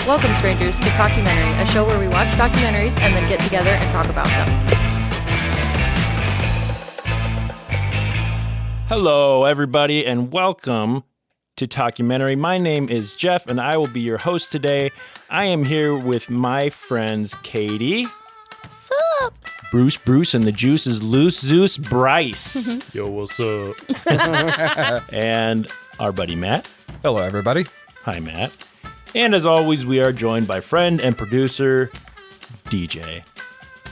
Welcome, strangers, to Talkumentary, a show where we watch documentaries and then get together and talk about them. Hello, everybody, and welcome to Talkumentary. My name is Jeff, and I will be your host today. I am here with my friends Katy. Sup? Bruce, and the juice is loose. Zeus, Brice. Yo, what's up? And our buddy Matt. Hello, everybody. Hi, Matt. And as always, we are joined by friend and producer DJ.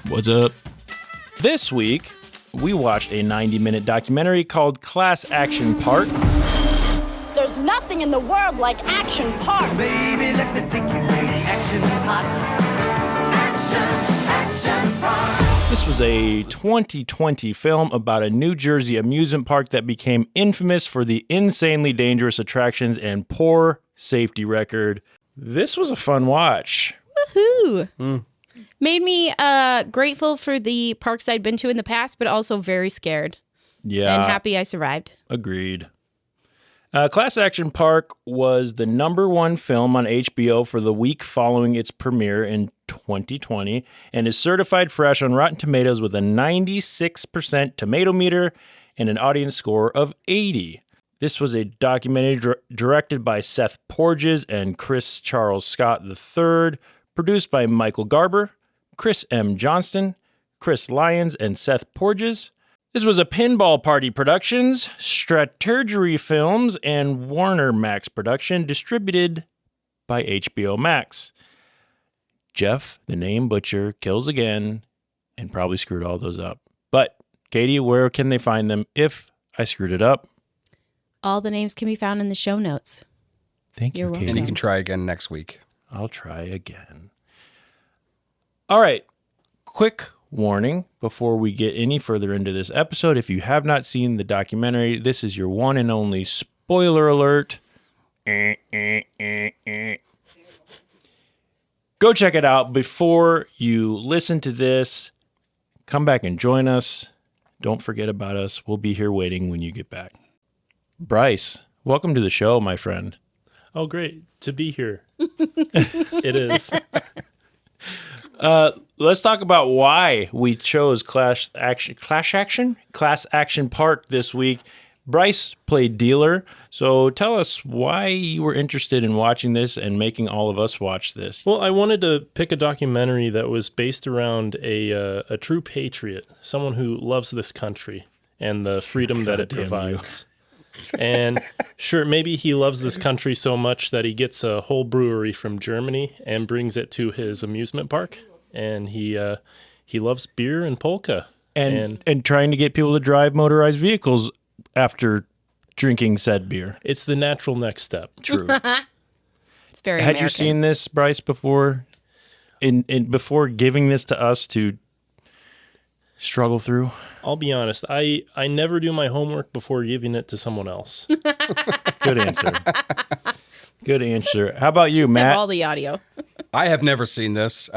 What's up? This week, we watched a 90-minute documentary called Class Action Park. There's nothing in the world like Action Park. Baby, let me take you where the action is hot. Action Park. This was a 2020 film about a New Jersey amusement park that became infamous for the insanely dangerous attractions and poor safety record. This was a fun watch. Woohoo! Made me grateful for the parks I'd been to in the past, but also very scared. Yeah. And happy I survived. Agreed. Class Action Park was the #1 film on HBO for the week following its premiere in 2020 and is certified fresh on Rotten Tomatoes with a 96% tomato meter and an audience score of 80. This was a documentary directed by Seth Porges and Chris Charles Scott III, produced by Michael Garber, Chris M. Johnston, Chris Lyons, and Seth Porges. This was a Pinball Party Productions, Strategery Films, and Warner Max production, distributed by HBO Max. Jeff, the name butcher, kills again, and probably screwed all those up. But, Katy, where can they find them if I screwed it up? All the names can be found in the show notes. Thank you, You're Katy. And you can try again next week. I'll try again. All right. Quick warning before we get any further into this episode. If you have not seen the documentary, this is your one and only spoiler alert. Go check it out before you listen to this. Come back and join us. Don't forget about us. We'll be here waiting when you get back. Brice, welcome to the show, my friend. Oh, great to be here. It is. Let's talk about why we chose Class Action Park this week. Brice played dealer, so tell us why you were interested in watching this and making all of us watch this. Well, I wanted to pick a documentary that was based around a true patriot, someone who loves this country and the freedom that it provides. And sure, maybe he loves this country so much that he gets a whole brewery from Germany and brings it to his amusement park. And he loves beer and polka. And trying to get people to drive motorized vehicles after drinking said beer. It's the natural next step. True. It's very Had American. you seen this, Brice, before? Before giving this to us to struggle through? I'll be honest, I never do my homework before giving it to someone else. Good answer. Good answer. How about you, Just Matt? have all the audio. I have never seen this.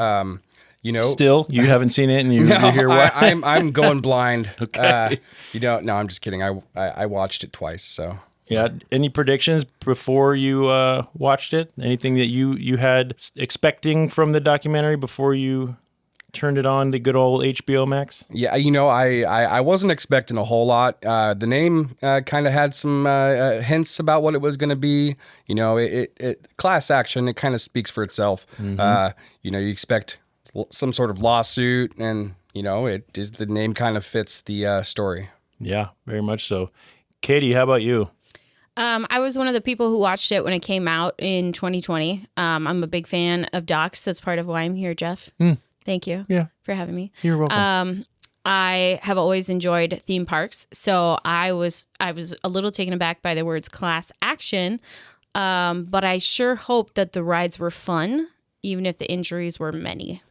Still, you haven't seen it, and you're here. I'm going blind. Okay. No, I'm just kidding. I watched it twice. So Yeah. Any predictions before you watched it? Anything that you had expecting from the documentary before you turned it on, the good old HBO Max? yeah, I wasn't expecting a whole lot. The name kind of had some hints about what it was going to be. It class action. It kind of speaks for itself. You expect some sort of lawsuit, and the name kind of fits the story. Yeah, very much so. Katy, how about you? I was one of the people who watched it when it came out in 2020. I'm a big fan of docs. That's part of why I'm here, Jeff. Thank you for having me. You're welcome. I have always enjoyed theme parks, so I was a little taken aback by the words class action, but I sure hoped that the rides were fun, even if the injuries were many.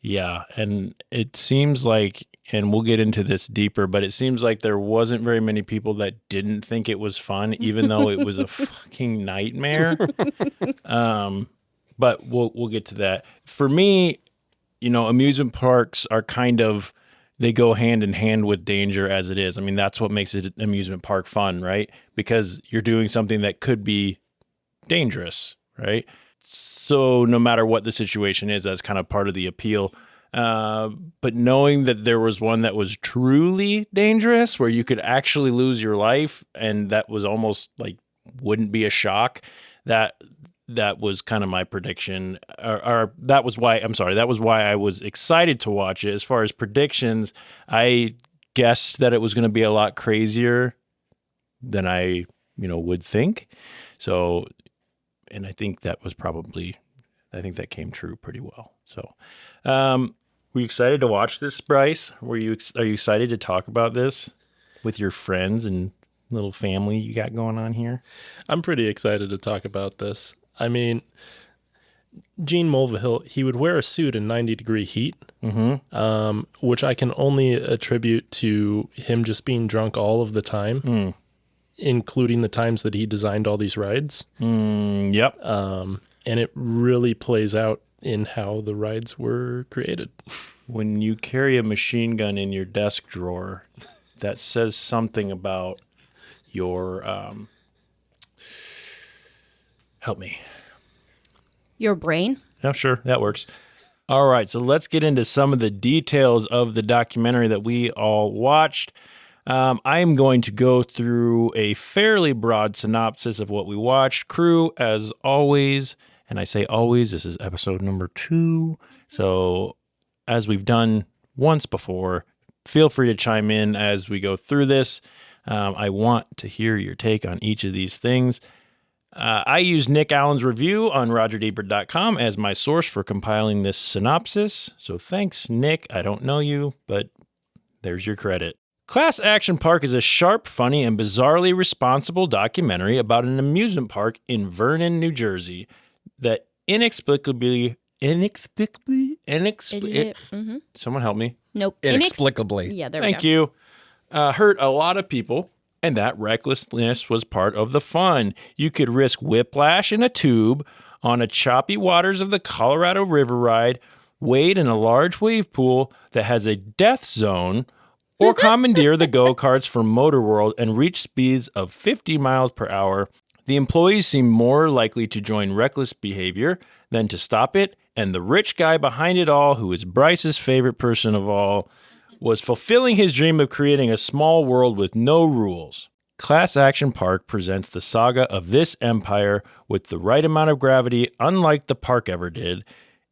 Yeah, and it seems like, and we'll get into this deeper, but it seems like there wasn't very many people that didn't think it was fun, even though it was a fucking nightmare. But we'll get to that. For me, amusement parks are kind of, they go hand in hand with danger as it is. I mean, that's what makes an amusement park fun, right? Because you're doing something that could be dangerous, right? So no matter what the situation is, that's kind of part of the appeal. But knowing that there was one that was truly dangerous, where you could actually lose your life, and that was almost like wouldn't be a shock, that was kind of my prediction. Or that was why I was excited to watch it. As far as predictions, I guessed that it was going to be a lot crazier than I, would think. So, and I think that came true pretty well. So, were you excited to watch this, Brice? Are you excited to talk about this with your friends and little family you got going on here? I'm pretty excited to talk about this. I mean, Gene Mulvihill, he would wear a suit in 90-degree heat, which I can only attribute to him just being drunk all of the time, including the times that he designed all these rides. Yep. And it really plays out in how the rides were created. When you carry a machine gun in your desk drawer, that says something about your help me. Your brain? Yeah, sure, that works. All right, so let's get into some of the details of the documentary that we all watched. I am going to go through a fairly broad synopsis of what we watched. Crew, as always, and I say always, this is episode number 2. So as we've done once before, feel free to chime in as we go through this. I want to hear your take on each of these things. I use Nick Allen's review on RogerDebert.com as my source for compiling this synopsis. So thanks, Nick. I don't know you, but there's your credit. Class Action Park is a sharp, funny, and bizarrely responsible documentary about an amusement park in Vernon, New Jersey that inexplicably, someone help me. Nope. Inexplicably. Yeah, there we Thank go. you. Hurt a lot of people, and that recklessness was part of the fun. You could risk whiplash in a tube on a choppy waters of the Colorado River ride, wade in a large wave pool that has a death zone, or commandeer the go-karts from Motor World and reach speeds of 50 miles per hour. The employees seem more likely to join reckless behavior than to stop it, and the rich guy behind it all, who is Brice's favorite person of all, was fulfilling his dream of creating a small world with no rules. Class Action Park presents the saga of this empire with the right amount of gravity, unlike the park ever did.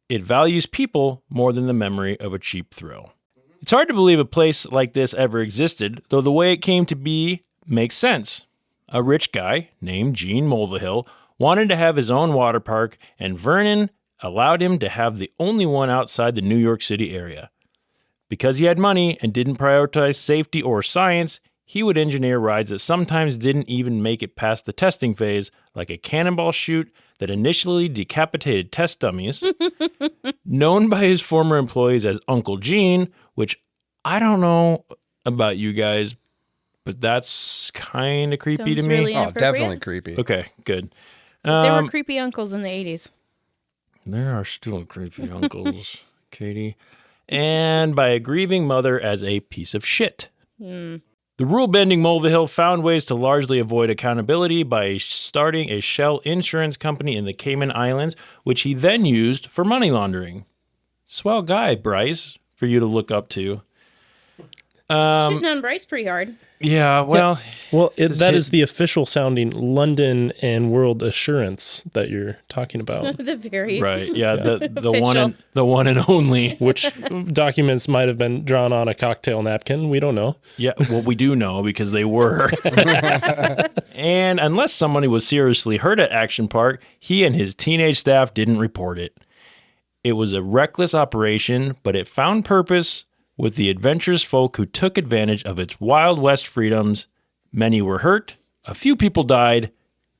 It values people more than the memory of a cheap thrill. It's hard to believe a place like this ever existed, though the way it came to be makes sense. A rich guy named Gene Mulvihill wanted to have his own water park, and Vernon allowed him to have the only one outside the New York City area. Because he had money and didn't prioritize safety or science, he would engineer rides that sometimes didn't even make it past the testing phase, like a cannonball chute that initially decapitated test dummies, known by his former employees as Uncle Gene, which I don't know about you guys, but that's kind of creepy Sounds to me. really Oh, inappropriate. definitely creepy. Okay, good. There were creepy uncles in the 80s. There are still creepy uncles, Katie. And by a grieving mother as a piece of shit. The rule-bending Mulvihill found ways to largely avoid accountability by starting a shell insurance company in the Cayman Islands, which he then used for money laundering. Swell guy, Brice, for you to look up to. Shitting on Brice pretty hard. Yeah, well... Well, This that is is the official sounding London and World Assurance that you're talking about, The very Right, yeah, the Official. one and only. which documents might have been drawn on a cocktail napkin. We don't know. Yeah, well, we do know because they were. And unless somebody was seriously hurt at Action Park, he and his teenage staff didn't report it. It was a reckless operation, but it found purpose with the adventurous folk who took advantage of its Wild West freedoms. Many were hurt, a few people died,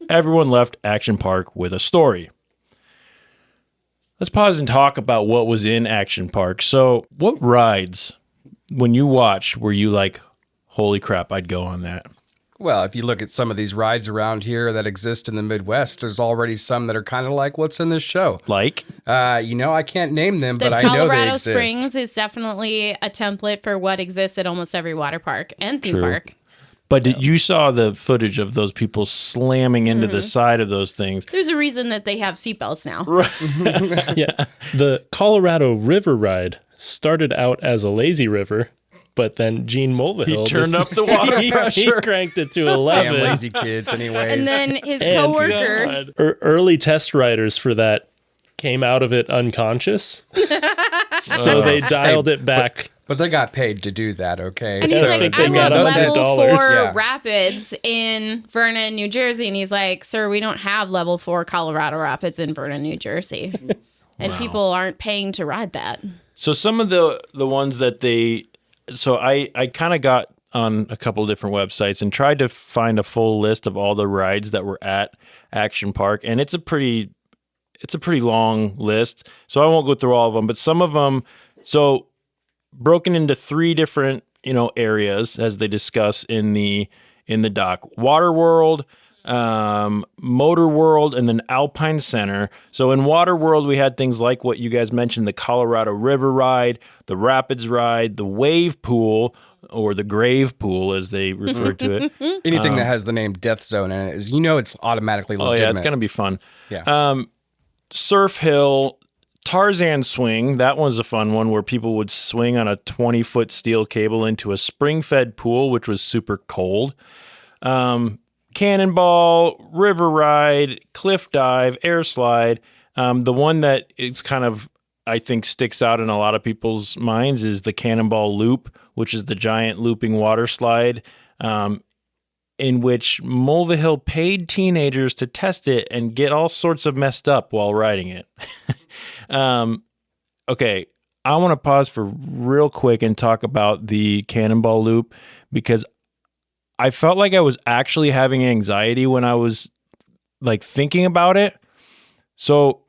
everyone left Action Park with a story. Let's pause and talk about what was in Action Park. So, what rides, when you watched, were you like, holy crap, I'd go on that? Well, if you look at some of these rides around here that exist in the Midwest, there's already some that are kind of like what's in this show. Like? I can't name them, The but I know they Colorado exist. Springs is definitely a template for what exists at almost every water park and theme True. park. But you saw the footage of those people slamming into the side of those things. There's a reason that they have seatbelts now. Yeah. The Colorado River ride started out as a lazy river, but then Gene Mulvihill turned up the water pressure. He cranked it to 11. Damn lazy kids, anyways. And then his And coworker. Early test riders for that came out of it unconscious. So they dialed it back. But they got paid to do that, okay? And he's So like, they I got want level $100. 4 Yeah. rapids in Vernon, New Jersey. And he's like, sir, we don't have level 4 Colorado rapids in Vernon, New Jersey. And people aren't paying to ride that. So some of the ones that I kind of got on a couple of different websites and tried to find a full list of all the rides that were at Action Park, and it's a pretty long list. So I won't go through all of them, but some of them broken into 3 different, areas as they discuss in the doc. Water World, Motor World, and then Alpine Center. So in Water World, we had things like what you guys mentioned, the Colorado River ride, the Rapids ride, the Wave Pool, or the Grave Pool as they refer to it. Anything that has the name Death Zone in it is, it's automatically legitimate. Oh yeah, it's going to be fun. Yeah. Surf Hill, Tarzan Swing, that one's a fun one where people would swing on a 20-foot steel cable into a spring-fed pool, which was super cold. Cannonball, River Ride, Cliff Dive, Air Slide. The one that it's kind of, I think, sticks out in a lot of people's minds is the Cannonball Loop, which is the giant looping water slide, in which Mulvihill paid teenagers to test it and get all sorts of messed up while riding it. Okay, I want to pause for real quick and talk about the Cannonball Loop because I felt like I was actually having anxiety when I was thinking about it. So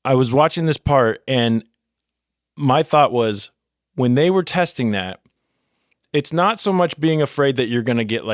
I was watching this part and my thought was when they were testing that, it's not so much being afraid that you're going to get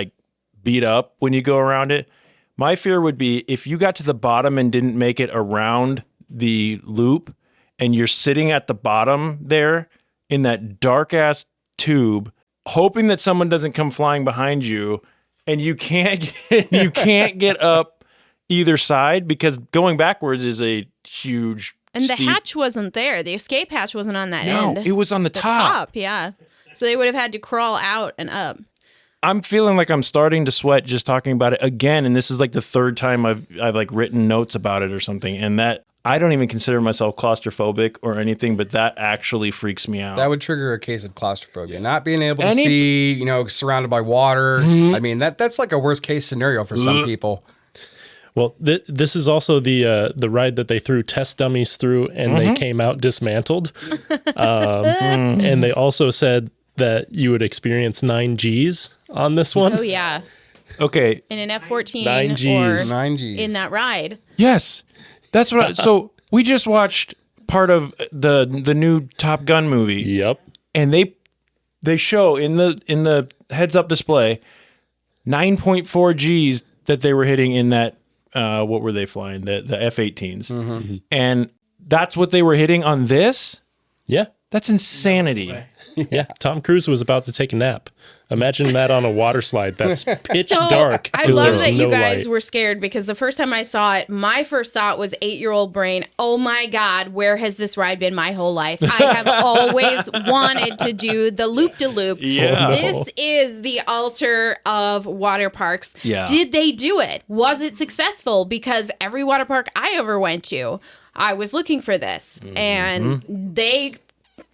beat up when you go around it. My fear would be if you got to the bottom and didn't make it around the loop and you're sitting at the bottom there in that dark ass tube, hoping that someone doesn't come flying behind you and you can't get up either side because going backwards is a huge And the steep... hatch wasn't there. The escape hatch wasn't on that No, end. it was on the top. Yeah. So they would have had to crawl out and up. I'm feeling like I'm starting to sweat just talking about it again, and this is the 3rd time I've written notes about it or something, and that I don't even consider myself claustrophobic or anything, but that actually freaks me out. That would trigger a case of claustrophobia. Not being able to see, surrounded by water. I mean, that's like a worst case scenario for some people. Well, this is also the ride that they threw test dummies through, and they came out dismantled. And they also said that you would experience 9 Gs on this one. Oh, yeah. Okay. In an F-14 9 Gs. or 9 Gs. in that ride. Yes. That's what so we just watched part of the new Top Gun movie. Yep. And they show in the heads up display 9.4 Gs that they were hitting in that what were they flying? The F-18s. And that's what they were hitting on this? Yeah. That's insanity. Yeah. Tom Cruise was about to take a nap. Imagine that on a water slide that's pitch dark. I 'cause love there's that you no guys light. were scared because the first time I saw it, my first thought was 8-year-old brain, oh my God, where has this ride been my whole life? I have always wanted to do the loop-de-loop. Yeah. This is the altar of water parks. Yeah. Did they do it? Was it successful? Because every water park I ever went to, I was looking for this. And they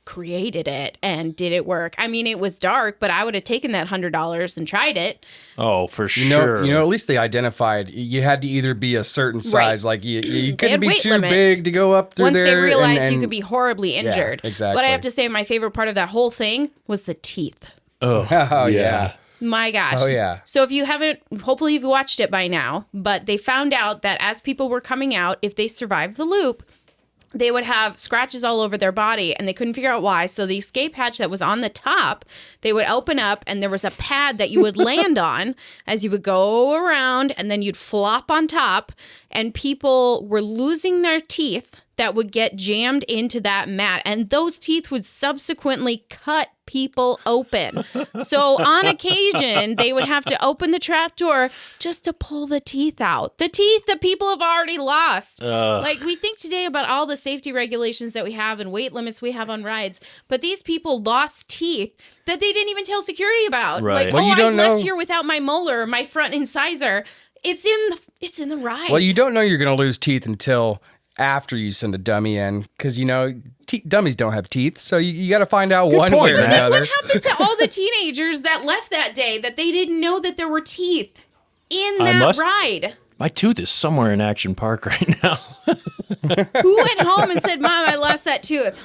created it and did it work? I mean, it was dark, but I would have taken that $100 and tried it. Oh, for sure. At least they identified you had to either be a certain size, like you couldn't had be weight too limits. big to go up through Once there. they realized and you could be horribly injured. exactly. But I have to say, my favorite part of that whole thing was the teeth. Oh yeah. My gosh. Oh, yeah. So if you haven't, hopefully you've watched it by now, but they found out that as people were coming out, if they survived the loop, they would have scratches all over their body and they couldn't figure out why. So the escape hatch that was on the top, they would open up and there was a pad that you would land on as you would go around and then you'd flop on top and people were losing their teeth that would get jammed into that mat. And those teeth would subsequently cut people open. So on occasion, they would have to open the trap door just to pull the teeth out. The teeth that people have already lost. Like, we think today about all the safety regulations that we have and weight limits we have on rides, but these people lost teeth that they didn't even tell security about. Right. Like, Well, you I don't left know- here without my molar, my front incisor. It's in the ride. Well, you don't know you're going to lose teeth until after you send a dummy in, because dummies don't have teeth, so you got to find out one point, way or Matt. another. What happened to all the teenagers that left that day that they didn't know that there were teeth in that ride? My tooth is somewhere in Action Park right now. Who went home and said, Mom, I lost that tooth?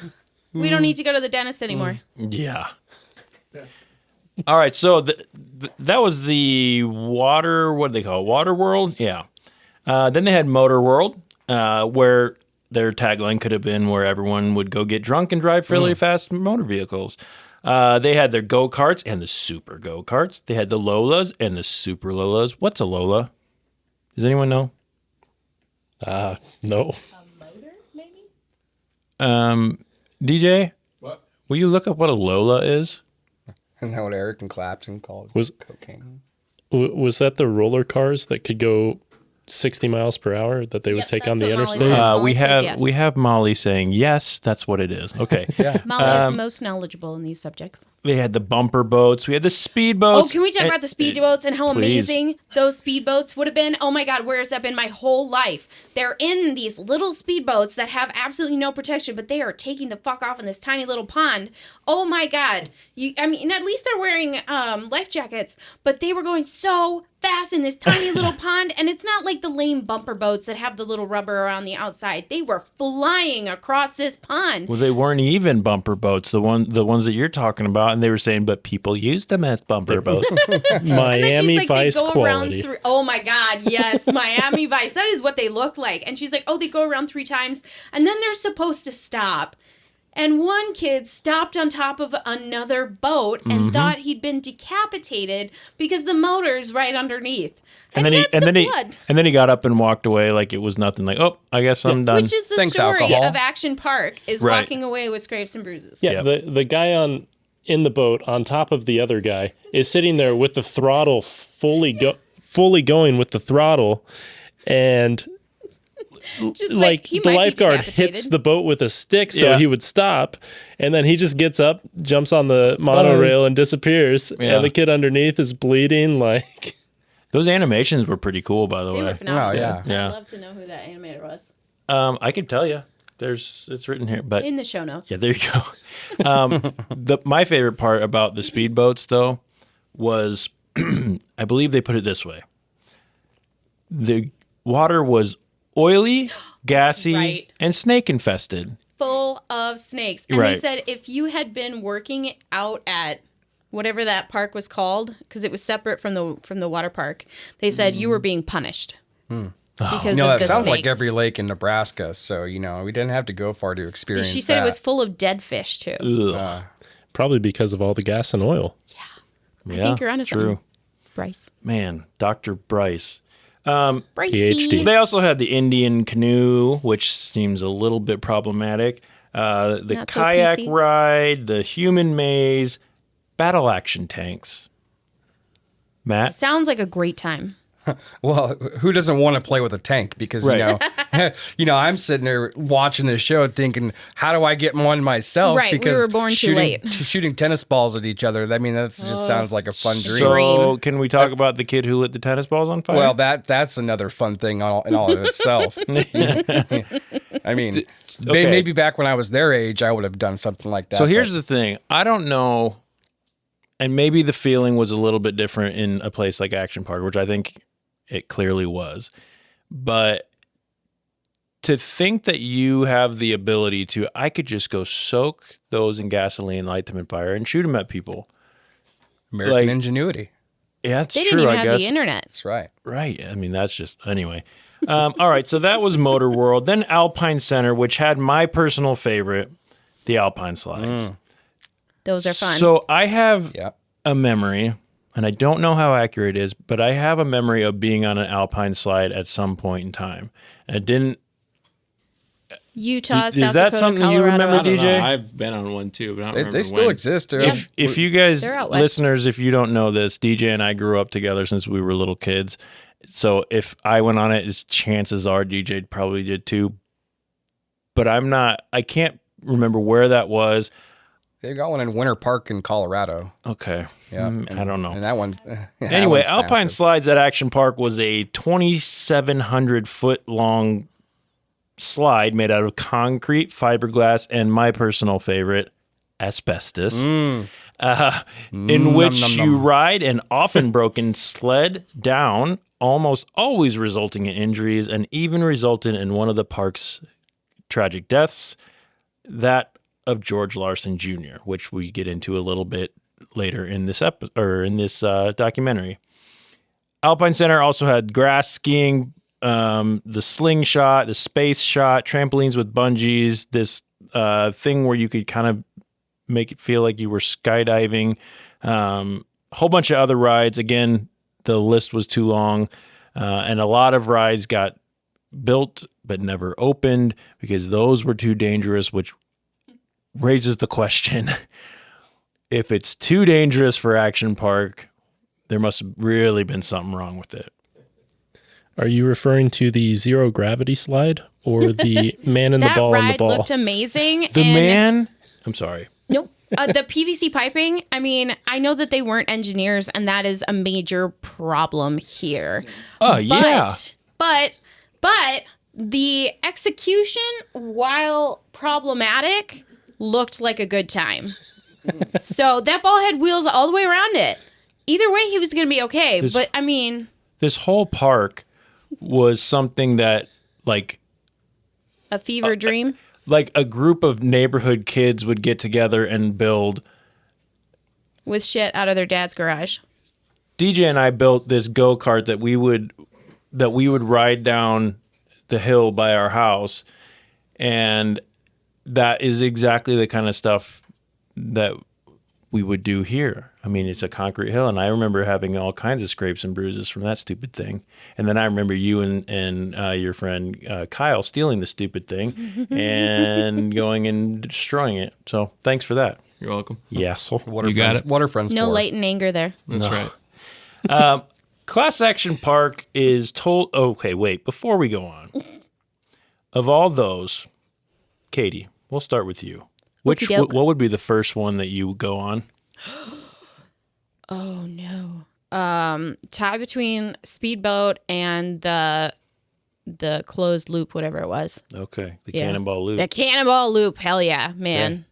We don't need to go to the dentist anymore. Yeah. All right, so that was the water, what do they call it? Water World? Yeah. Then they had Motor World, where their tagline could have been where everyone would go get drunk and drive really fast motor vehicles. They had their go-karts and the super go-karts. They had the Lolas and the super Lolas. What's a Lola? Does anyone know? No. DJ? What? Will you look up what a Lola is? Isn't that what Eric and Clapton calls Was- cocaine? Was that the roller cars that could go 60 miles per hour that they would Yep, take that's on the what Molly interstate? says. Molly we says have yes. we have Molly saying yes. That's what it is. Okay. Molly is most knowledgeable in these subjects. They had the bumper boats. We had the speed boats. Oh, can we talk about the speedboats and how please. amazing those speedboats would have been? Oh my God, where has that been my whole life? They're in these little speedboats that have absolutely no protection, but they are taking the fuck off in this tiny little pond. Oh my God. At least they're wearing life jackets, but they were going so fast in this tiny little pond, and it's not like the lame bumper boats that have the little rubber around the outside. They were flying across this pond. Well, they weren't even bumper boats. The ones that you're talking about, and they were saying, but people used them as bumper boats. Miami She's like, Vice they go quality. around oh my God, yes, Miami Vice. That is what they look like. And she's like, oh, they go around 3 times, and then they're supposed to stop. And one kid stopped on top of another boat and thought he'd been decapitated because the motor's right underneath. And then he got up and walked away like it was nothing. Like, oh, I guess I'm done. Which is the Thanks, story alcohol. of Action Park, is Right. walking away with scrapes and bruises. Yeah, the guy in the boat on top of the other guy is sitting there with the throttle fully going with the throttle, and Just like he the might be lifeguard decapitated. hits the boat with a stick so Yeah. he would stop, and then he just gets up, jumps on the monorail, and disappears. Yeah. And the kid underneath is bleeding. Like, Those animations were pretty cool, by the They way. were phenomenal. Oh, yeah. Yeah. I'd love to know who that animator was. I could tell you. It's written here, but In the show notes. yeah, there you go. My favorite part about the speedboats, though, was I believe they put it this way: the water was oily, gassy, right. and snake infested. Full of snakes. And Right. they said if you had been working out at whatever that park was called, because it was separate from the water park, they said you were being punished. Because That of the sounds snakes. like every lake in Nebraska. So, we didn't have to go far to experience She said that. it was full of dead fish too. Ugh. probably because of all the gas and oil. I think you're onto true. something. Brice. Man, Dr. Brice. Bricey. PhD. They also had the Indian canoe, which seems a little bit problematic. The Not so kayak PC. ride, the human maze, battle action tanks. Matt? Sounds like a great time. Well, who doesn't want to play with a tank? Because Right. I'm sitting there watching this show, thinking, "How do I get one myself?" Right, we Because were born too shooting, late. shooting tennis balls at each other. I mean, that just sounds like a fun dream. So, can we talk about the kid who lit the tennis balls on fire? Well, that's another fun thing in all of itself. I mean, Okay. maybe back when I was their age, I would have done something like that. So here's the thing. I don't know, and maybe the feeling was a little bit different in a place like Action Park, which I think it clearly was. But to think that you have the ability to, I could just go soak those in gasoline, light them in fire, and shoot them at people. American like- ingenuity. Yeah, that's They true, didn't even I have guess. the internet. That's right. Right. I mean, that's just, anyway. All right. So that was Motor World. Then Alpine Center, which had my personal favorite, the Alpine slides. Those are fun. So I have Yeah. a memory, and I don't know how accurate it is, but I have a memory of being on an Alpine slide at some point in time. And Utah, Is South that Dakota, something you Colorado. remember, I don't DJ? know. I've been on one too, but I don't remember They still when. exist. If you guys, They're out west. listeners, if you don't know this, DJ and I grew up together since we were little kids. So if I went on it, chances are DJ probably did too. But I can't remember where that was. They got one in Winter Park in Colorado. Okay. Yeah, I don't know. And that one's Anyway, that one's Alpine massive. Slides at Action Park was a 2,700 foot long slide made out of concrete, fiberglass, and my personal favorite, asbestos, in which you ride an often broken sled down, almost always resulting in injuries, and even resulted in one of the park's tragic deaths, that of George Larson Jr., which we get into a little bit later in this documentary. Alpine Center also had grass skiing, the slingshot, the space shot, trampolines with bungees, this thing where you could kind of make it feel like you were skydiving, a whole bunch of other rides. Again, the list was too long, and a lot of rides got built but never opened because those were too dangerous, which raises the question, if it's too dangerous for Action Park, there must have really been something wrong with it. Are you referring to the zero gravity slide or the man in the That ball in the ride ball? looked amazing. I'm sorry. Nope. The PVC piping, I mean, I know that they weren't engineers, and that is a major problem here. Oh, yeah. But the execution, while problematic, looked like a good time. So that ball had wheels all the way around it. Either way, he was going to be okay. But, I mean... This whole park was something that, like... A fever dream? Like a group of neighborhood kids would get together and build. With shit out of their dad's garage. DJ and I built this go-kart that we would ride down the hill by our house, and that is exactly the kind of stuff that we would do here. I mean, it's a concrete hill, and I remember having all kinds of scrapes and bruises from that stupid thing. And then I remember you and your friend Kyle stealing the stupid thing and going and destroying it. So thanks for that. You're welcome. Yes. What are You got friends, it. What are friends No for? latent anger there. That's right. Class Action Park is told... Okay, wait. Before we go on, of all those, Katie, we'll start with you. Okey-doke. What would be the first one that you go on? Oh, no. Tie between Speedboat and the closed loop, whatever it was. Okay, the Yeah. Cannonball Loop. The Cannonball Loop. Hell yeah, man. Okay.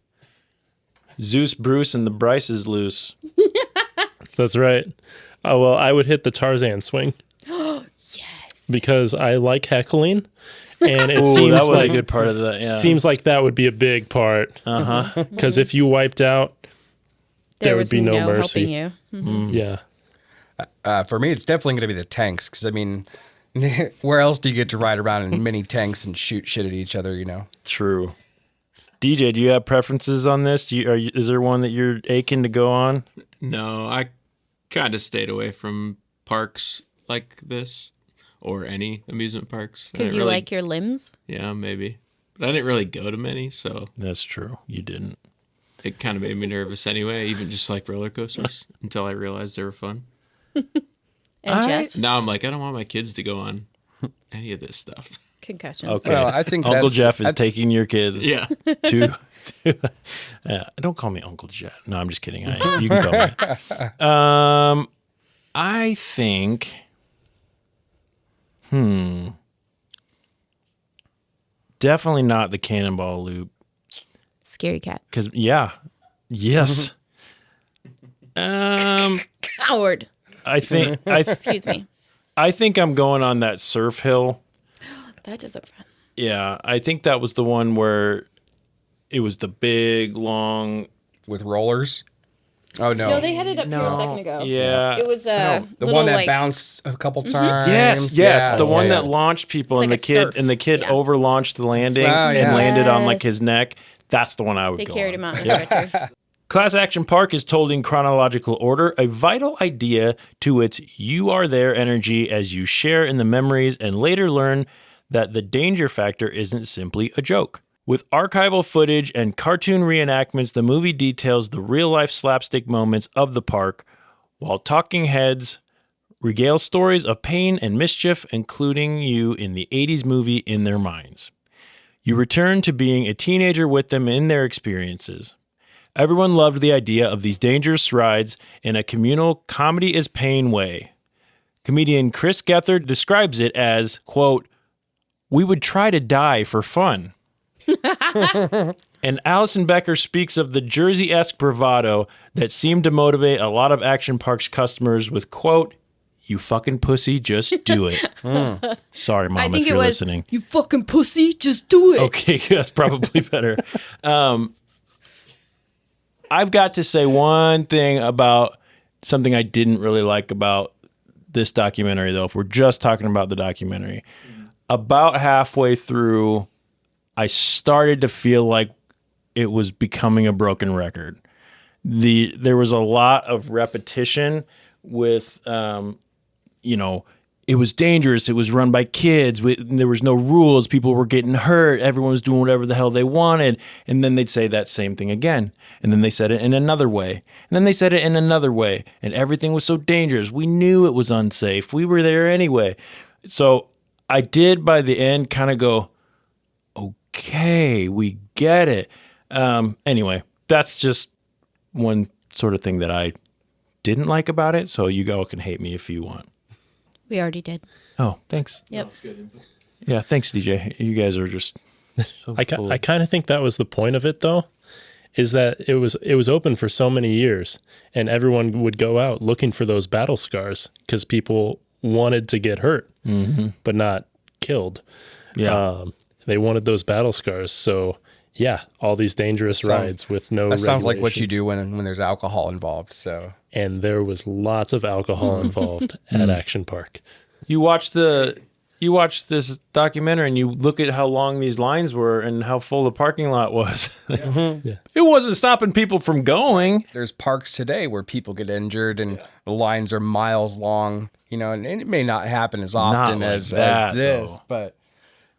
Zeus, Bruce, and the Brice is loose. That's right. Oh, well, I would hit the Tarzan swing. Yes. Because I like heckling, and it Ooh, seems that was like a good part of that. Yeah. seems like that would be a big part. Because if you wiped out, there would was be no mercy. helping you. Yeah. For me, it's definitely going to be the tanks because I mean, where else do you get to ride around in mini tanks and shoot shit at each other? You know. True. DJ, do you have preferences on this? Is there one that you're aching to go on? No, I kind of stayed away from parks like this or any amusement parks. I Because didn't you really- like your limbs? Yeah, maybe. But I didn't really go to many, so That's true. You didn't. it kind of made me nervous anyway, even just like roller coasters, until I realized they were fun. And Jeff? Now I'm like, I don't want my kids to go on any of this stuff. Concussions. Okay. Well, I think Uncle that's- Jeff is I- taking your kids. Yeah. To don't call me Uncle Jeff. No, I'm just kidding. You can call me that. I think. Definitely not the Cannonball Loop. Scaredy cat. Because yes. Coward. I think Excuse me. I think I'm going on that surf hill. That does look fun. Yeah, I think that was the one where it was the big long. with rollers. Oh no, No, they had it up here a second ago. Yeah, It was the little, one that like, bounced a couple times. Yes, Yeah, the one yeah. that launched people, It's and like the a kid surf. and the kid Yeah. overlaunched the landing Oh, and yeah. landed on like Yes. his neck. That's the one I would They go carried on. him out in a stretcher. Class Action Park is told in chronological order, a vital idea to its you are there energy as you share in the memories and later learn that the danger factor isn't simply a joke. With archival footage and cartoon reenactments, the movie details the real-life slapstick moments of the park, while talking heads regale stories of pain and mischief, including you in the 80s movie in their minds. You return to being a teenager with them in their experiences. Everyone loved the idea of these dangerous rides in a communal comedy is pain way. Comedian Chris Gethard describes it as, quote, "We would try to die for fun." And Allison Becker speaks of the Jersey-esque bravado that seemed to motivate a lot of Action Park's customers with, quote, "You fucking pussy, just do it." Sorry, Mom, if you're listening. "You fucking pussy, just do it." Okay, that's probably better. I've got to say one thing about something I didn't really like about this documentary, though, if we're just talking about the documentary. About halfway through, I started to feel like it was becoming a broken record. There was a lot of repetition with, it was dangerous. It was run by kids. There was no rules. People were getting hurt. Everyone was doing whatever the hell they wanted. And then they'd say that same thing again. And then they said it in another way. And then they said it in another way. And everything was so dangerous. We knew it was unsafe. We were there anyway. So I did, by the end, kind of go, okay, we get it. Anyway, that's just one sort of thing that I didn't like about it. So you all can hate me if you want. We already did. Oh, thanks. Yep. Yeah, thanks, DJ. You guys are just so I kind of think that was the point of it, though, is that it was open for so many years, and everyone would go out looking for those battle scars because people wanted to get hurt, but not killed. Yeah. They wanted those battle scars. So, yeah, all these dangerous rides with no That sounds like what you regulations. do when there's alcohol involved. So And there was lots of alcohol involved at Action Park. You watch this documentary and you look at how long these lines were and how full the parking lot was. Yeah. It wasn't stopping people from going. there's parks today where people get injured and the lines are miles long, and it may not happen as often like as that, this, though. but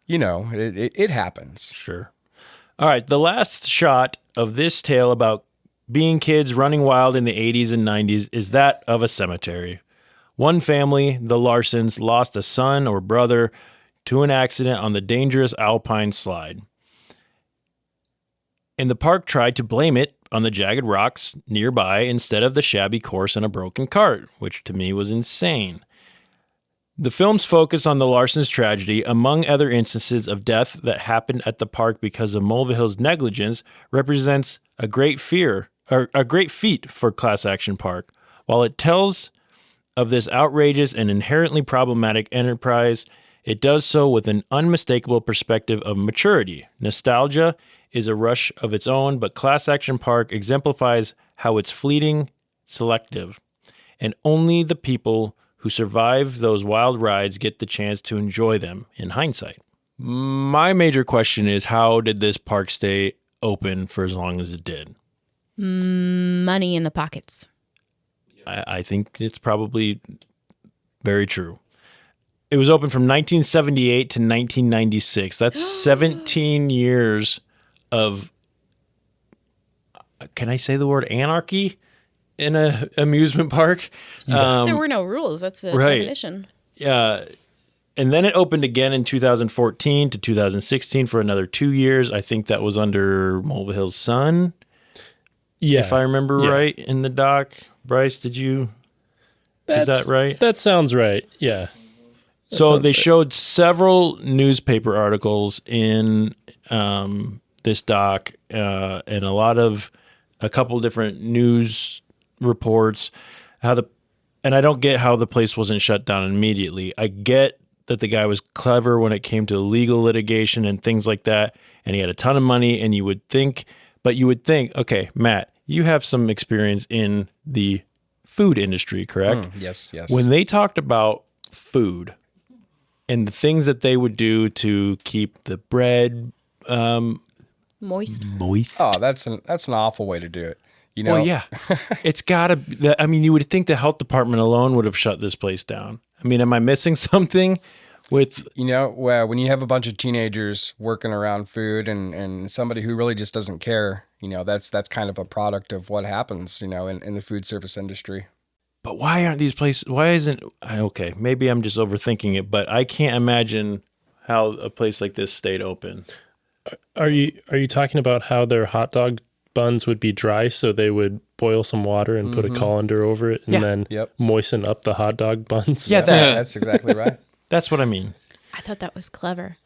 it happens. Sure. All right. The last shot of this tale about being kids running wild in the 80s and 90s is that of a cemetery. One family, the Larsons, lost a son or brother to an accident on the dangerous Alpine slide. And the park tried to blame it on the jagged rocks nearby instead of the shabby course and a broken cart, which to me was insane. The film's focus on the Larsons' tragedy, among other instances of death that happened at the park because of Mulvihill's negligence, represents a great feat for Class Action Park. While it tells of this outrageous and inherently problematic enterprise, it does so with an unmistakable perspective of maturity. Nostalgia is a rush of its own, but Class Action Park exemplifies how it's fleeting, selective, and only the people who survive those wild rides get the chance to enjoy them in hindsight. My major question is, how did this park stay open for as long as it did? Money in the pockets. I think it's probably very true. It was open from 1978 to 1996. That's 17 years of, can I say the word anarchy in an amusement park? There were no rules. That's the definition. And then it opened again in 2014 to 2016 for another 2 years. I think that was under Mulvihill's son, if I remember right in the doc. Brice, is that right? That sounds right. Yeah. So they showed several newspaper articles in this doc and a couple different news reports. And I don't get how the place wasn't shut down immediately. I get that the guy was clever when it came to legal litigation and things like that, and he had a ton of money. And you would think, okay, Matt, you have some experience in the food industry, correct? Yes. When they talked about food and the things that they would do to keep the bread Moist. Oh, that's an awful way to do it. Well, yeah. It's got to, you would think the health department alone would have shut this place down. I mean, am I missing something? With when you have a bunch of teenagers working around food and somebody who really just doesn't care, that's kind of a product of what happens, in the food service industry. But why aren't these places? Why isn't okay? Maybe I'm just overthinking it, but I can't imagine how a place like this stayed open. Are you talking about how their hot dog buns would be dry, so they would boil some water and put a colander over it, and then moisten up the hot dog buns? Yeah, that's exactly right. That's what I mean. I thought that was clever.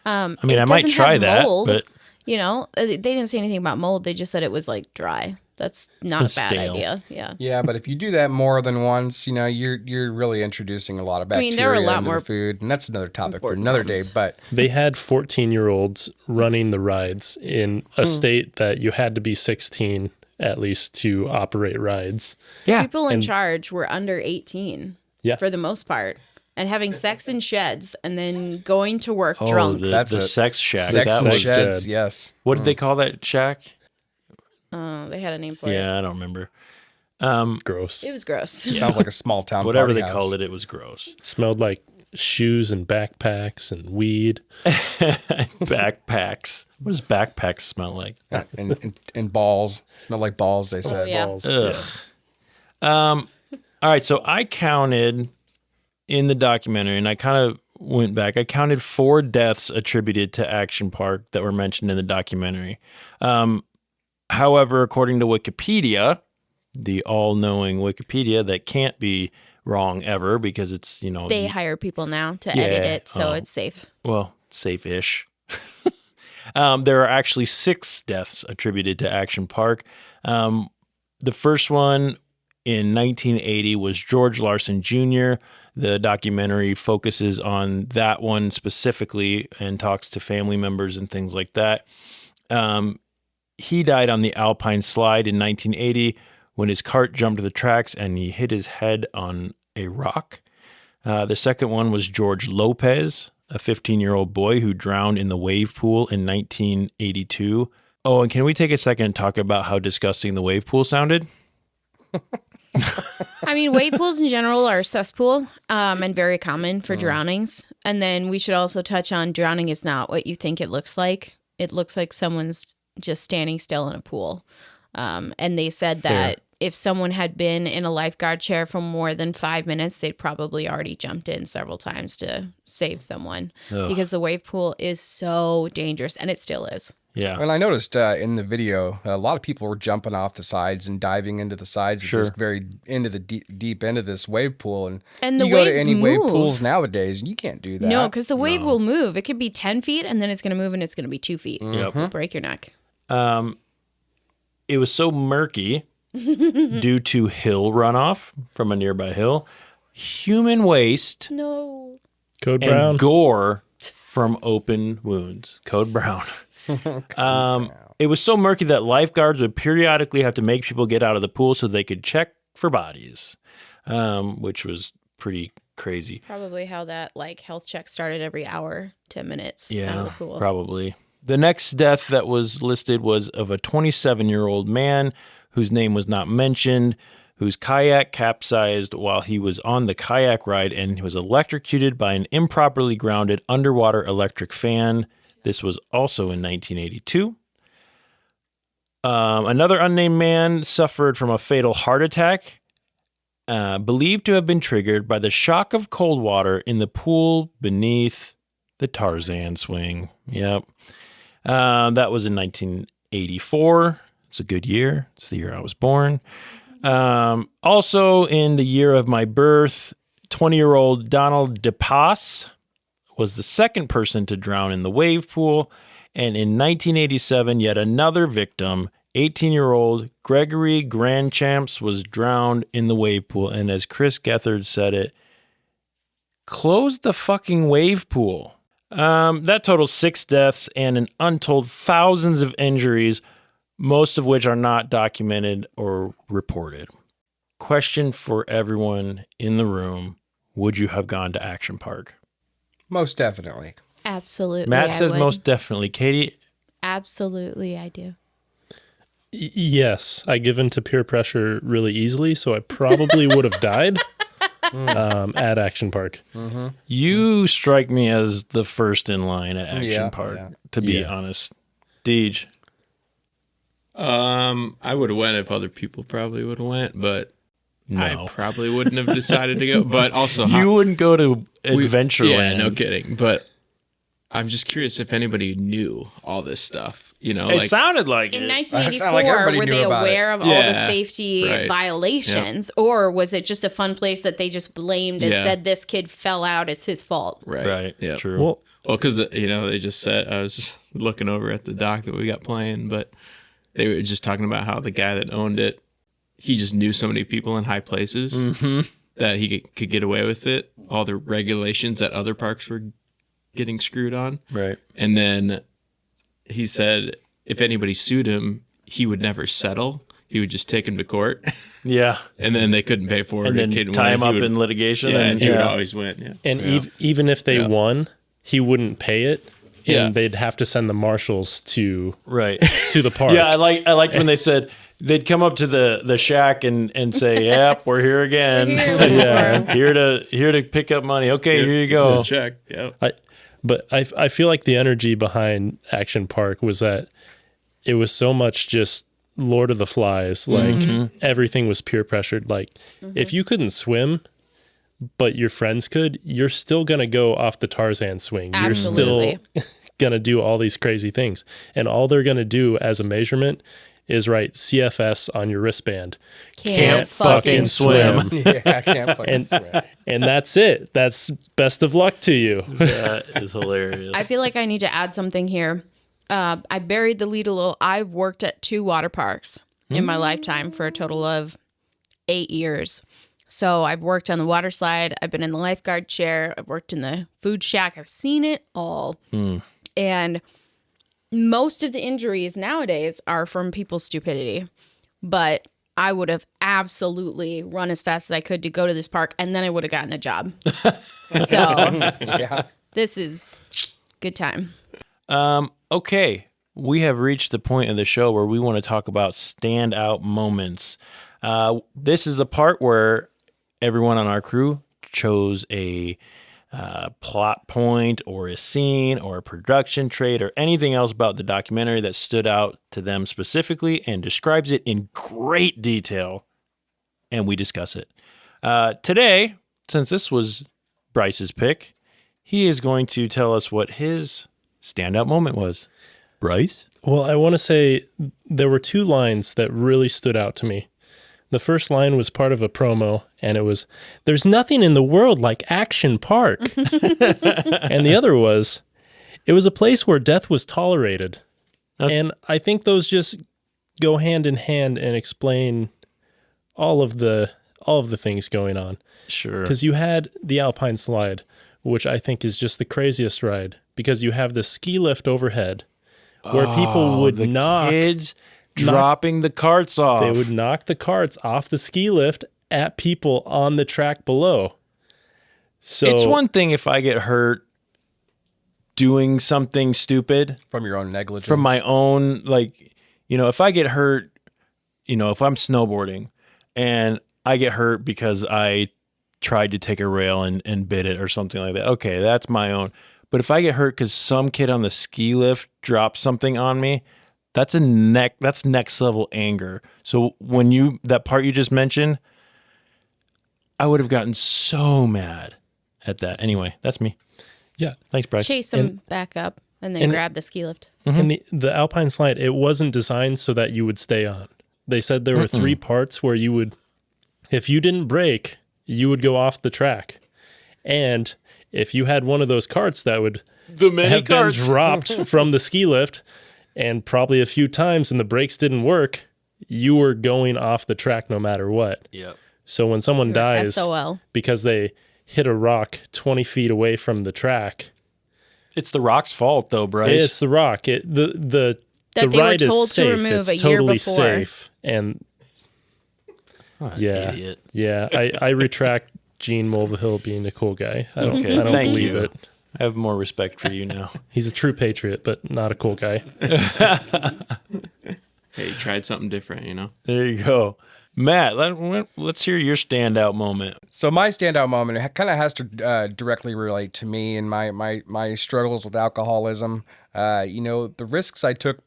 I mean, I might try that, but they didn't say anything about mold. They just said it was like dry. That's not a bad stale. idea. Yeah. Yeah, but if you do that more than once, you're really introducing a lot of bacteria there are a lot into more the food, and that's another topic for another day. But they had 14-year-olds running the rides in a state that you had to be 16 at least to operate rides. yeah, People in charge were under 18 for the most part. And having sex in sheds and then going to work drunk. That's the sex shack. sex That and was sheds, yes. What did they call that shack? They had a name for it. Yeah, I don't remember. Gross. It was gross. Sounds like a small town Whatever party they house. called it, it was gross. Smelled like shoes and backpacks and weed. Backpacks. What does backpacks smell like? And balls. Smelled like balls, they said. yeah. Balls. Ugh. All right, so I counted in the documentary, and I kind of went back. I counted 4 deaths attributed to Action Park that were mentioned in the documentary. However, according to Wikipedia, the all-knowing Wikipedia that can't be wrong ever because it's, They hire people now to edit it, so it's safe. well, safe-ish. There are actually 6 deaths attributed to Action Park. The first one in 1980 was George Larson Jr. The documentary focuses on that one specifically and talks to family members and things like that. He died on the Alpine Slide in 1980 when his cart jumped the tracks and he hit his head on a rock. The second one was George Lopez, a 15-year-old boy who drowned in the wave pool in 1982. Oh, and can we take a second and talk about how disgusting the wave pool sounded? I mean, wave pools in general are a cesspool and very common for drownings. And then we should also touch on drowning is not what you think it looks like. It looks like someone's just standing still in a pool. And they said that if someone had been in a lifeguard chair for more than 5 minutes, they'd probably already jumped in several times to save someone because the wave pool is so dangerous, and it still is. Yeah. And I noticed in the video, a lot of people were jumping off the sides and diving into the sides of this very into the deep end of this wave pool. And the you go to waves any wave move. pools nowadays, and you can't do that. No, because the wave will move. It could be 10 feet, and then it's going to move, and it's going to be 2 feet. Yep. It'll break your neck. It was so murky due to hill runoff from a nearby hill, human waste, No. Code Brown. and gore from open wounds. Code Brown. It was so murky that lifeguards would periodically have to make people get out of the pool so they could check for bodies, which was pretty crazy. Probably how that health check started every hour, 10 minutes out of the pool. Probably. The next death that was listed was of a 27-year-old man whose name was not mentioned, whose kayak capsized while he was on the kayak ride and he was electrocuted by an improperly grounded underwater electric fan. This was also in 1982. Another unnamed man suffered from a fatal heart attack, believed to have been triggered by the shock of cold water in the pool beneath the Tarzan swing. Yep. That was in 1984. It's a good year. It's the year I was born. Also in the year of my birth, 20-year-old Donald DePass was the second person to drown in the wave pool. And in 1987, yet another victim, 18-year-old Gregory Grandchamps, was drowned in the wave pool. And as Chris Gethard said it, close the fucking wave pool. That totals 6 deaths and an untold thousands of injuries, most of which are not documented or reported. Question for everyone in the room. Would you have gone to Action Park? Most definitely. Absolutely. Matt I says would. most definitely. Katie? Absolutely, I do. Yes, I give in to peer pressure really easily, so I probably would have died. at Action Park. You strike me as the first in line at Action Yeah, Park, yeah. to be Yeah. honest. Deej. I would have went if other people probably would have went, but No. I probably wouldn't have decided to go. But also, You wouldn't go to we- Adventureland. Yeah, no kidding. But I'm just curious if anybody knew all this stuff. You know, It sounded like In it. 1984, Sound like everybody were knew they about it. aware of all the Yeah, safety right. violations, or was it just a fun place that they just blamed and Yeah. said this kid fell out, it's his fault? Right. Yeah. True. Well, Well, because they just said I was just looking over at the doc that we got playing, but they were just talking about how the guy that owned it, he just knew so many people in high places that he could get away with it. All the regulations that other parks were getting screwed on, right. and then he said if anybody sued him, he would never settle. He would just take him to court, Yeah. and then they couldn't pay for it. And then Kid tie win. him He up would- in litigation. Yeah, and he would yeah. always win. Yeah. and even if they won, he wouldn't pay it, and Yeah. they'd have to send the marshals to Right. the park. Yeah, I liked when they said they'd come up to the shack and say, "Yep, we're here again. Here, here to pick up money. Okay, here you It's go." a check. Yeah. But I feel like the energy behind Action Park was that it was so much just Lord of the Flies. Like everything was peer pressured. Like if you couldn't swim, but your friends could, you're still going to go off the Tarzan swing. Absolutely. You're still going to do all these crazy things. And all they're going to do as a measurement is write CFS on your wristband. Can't fucking swim. Yeah, I can't fucking swear. And that's it. That's best of luck to you. That is hilarious. I feel like I need to add something here. I buried the lead a little. I've worked at 2 water parks in my lifetime for a total of 8 years. So I've worked on the water slide. I've been in the lifeguard chair. I've worked in the food shack. I've seen it all. And most of the injuries nowadays are from people's stupidity. But I would have absolutely run as fast as I could to go to this park, and then I would have gotten a job. So Yeah. this is good time. Okay, we have reached the point of the show where we want to talk about standout moments. This is the part where everyone on our crew chose a plot point or a scene or a production trait or anything else about the documentary that stood out to them specifically and describes it in great detail, and we discuss it. Today, since this was Brice's pick, he is going to tell us what his standout moment was. Brice? Well, I want to say there were 2 lines that really stood out to me. The first line was part of a promo, and it was, "There's nothing in the world like Action Park." And the other was, "It was a place where death was tolerated." And I think those just go hand in hand and explain all of the things going on. Sure. Because you had the Alpine Slide, which I think is just the craziest ride, because you have the ski lift overhead where people would the knock. kids dropping the carts off. They would knock the carts off the ski lift at people on the track below. So It's one thing if I get hurt doing something stupid From your own negligence. from my own, like, if I get hurt, if I'm snowboarding and I get hurt because I tried to take a rail and bit it or something like that. Okay, that's my own. But if I get hurt because some kid on the ski lift dropped something on me, that's next level anger. So when that part you just mentioned, I would have gotten so mad at that. Anyway, that's me. yeah. Thanks, Brice. Chase them back up and then grab the ski lift. And the Alpine Slide, it wasn't designed so that you would stay on. They said there were 3 parts where you would, if you didn't brake, you would go off the track. And if you had one of those carts that would The many have carts. been dropped from the ski lift and probably a few times and the brakes didn't work, you were going off the track no matter what. Yep. So when someone dies SOL. because they hit a rock 20 feet away from the track, It's the rock's fault, though, Brice. it's the rock. The That they were ride told is to safe. remove It's a year totally before. safe. And yeah, idiot. yeah, I retract Gene Mulvihill being a cool guy. I don't Thank believe you. it. I have more respect for you now. He's a true patriot, but not a cool guy. Hey, tried something different, There you go. Matt, let's hear your standout moment. So my standout moment kind of has to directly relate to me and my struggles with alcoholism. The risks I took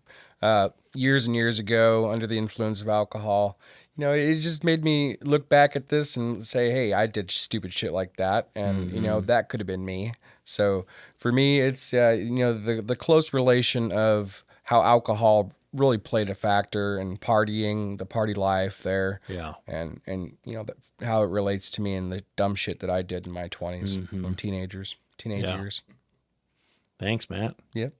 years and years ago under the influence of alcohol. It just made me look back at this and say, hey, I did stupid shit like that. And, that could have been me. So for me, it's, the close relation of how alcohol really played a factor in partying, the party life there. Yeah. And how it relates to me and the dumb shit that I did in my 20s and teenage years. Thanks, Matt. Yep.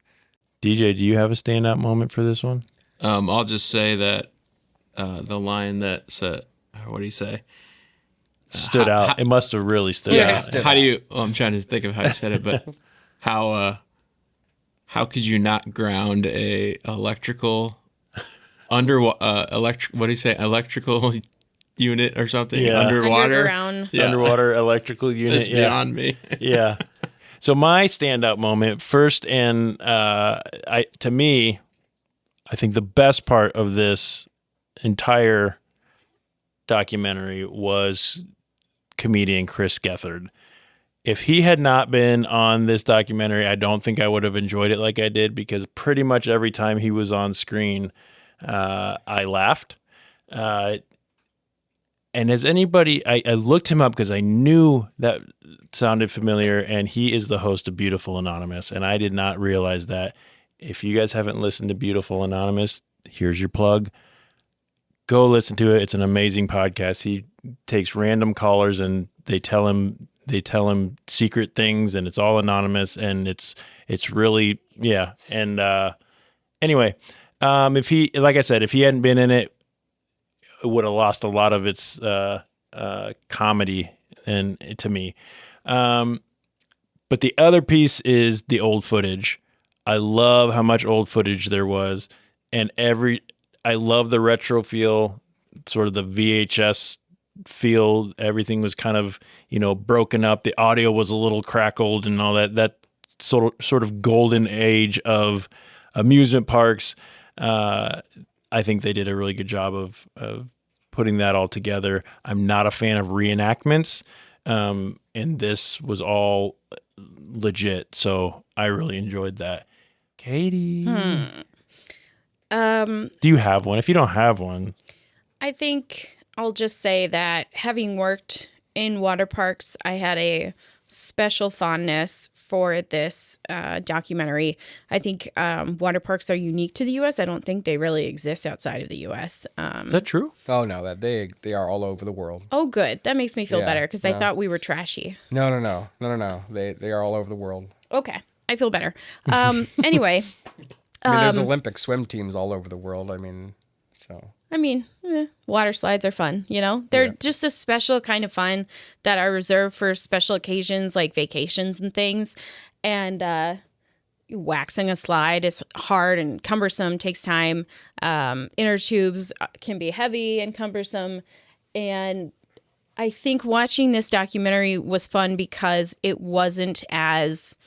DJ, do you have a standout moment for this one? I'll just say that the line that said, what did he say? Stood out. It must have really stood out. How do you? I'm trying to think of how you said it, but how could you not ground a electrical what do you say? Electrical unit or something underwater? Underground. Yeah. Underwater electrical unit. It's beyond me. Yeah. So my standout moment first, and to me, I think the best part of this entire documentary was comedian Chris Gethard. If he had not been on this documentary, I don't think I would have enjoyed it like I did, because pretty much every time he was on screen, I laughed. And as anybody, I looked him up because I knew that sounded familiar, and he is the host of Beautiful Anonymous, and I did not realize that. If you guys haven't listened to Beautiful Anonymous, here's your plug. Go listen to it. It's an amazing podcast. He takes random callers and they tell him secret things, and it's all anonymous, and it's really, yeah. And anyway, if he, like I said, if he hadn't been in it, it would have lost a lot of its comedy and to me. But the other piece is the old footage. I love how much old footage there was, and I love the retro feel, sort of the VHS feel. Everything was kind of, broken up. The audio was a little crackled and all that. That sort of golden age of amusement parks. I think they did a really good job of putting that all together. I'm not a fan of reenactments, and this was all legit. So I really enjoyed that. Katie, do you have one? If you don't have one, I think I'll just say that having worked in water parks, I had a special fondness for this documentary. I think water parks are unique to the U.S. I don't think they really exist outside of the U.S. Is that true? Oh no, that they are all over the world. Oh, good. That makes me feel Yeah, better, because I no. thought we were trashy. No. They are all over the world. Okay, I feel better. Anyway, There's Olympic swim teams all over the world. Water slides are fun, They're just a special kind of fun that are reserved for special occasions like vacations and things. And waxing a slide is hard and cumbersome, takes time. Inner tubes can be heavy and cumbersome. And I think watching this documentary was fun because it wasn't as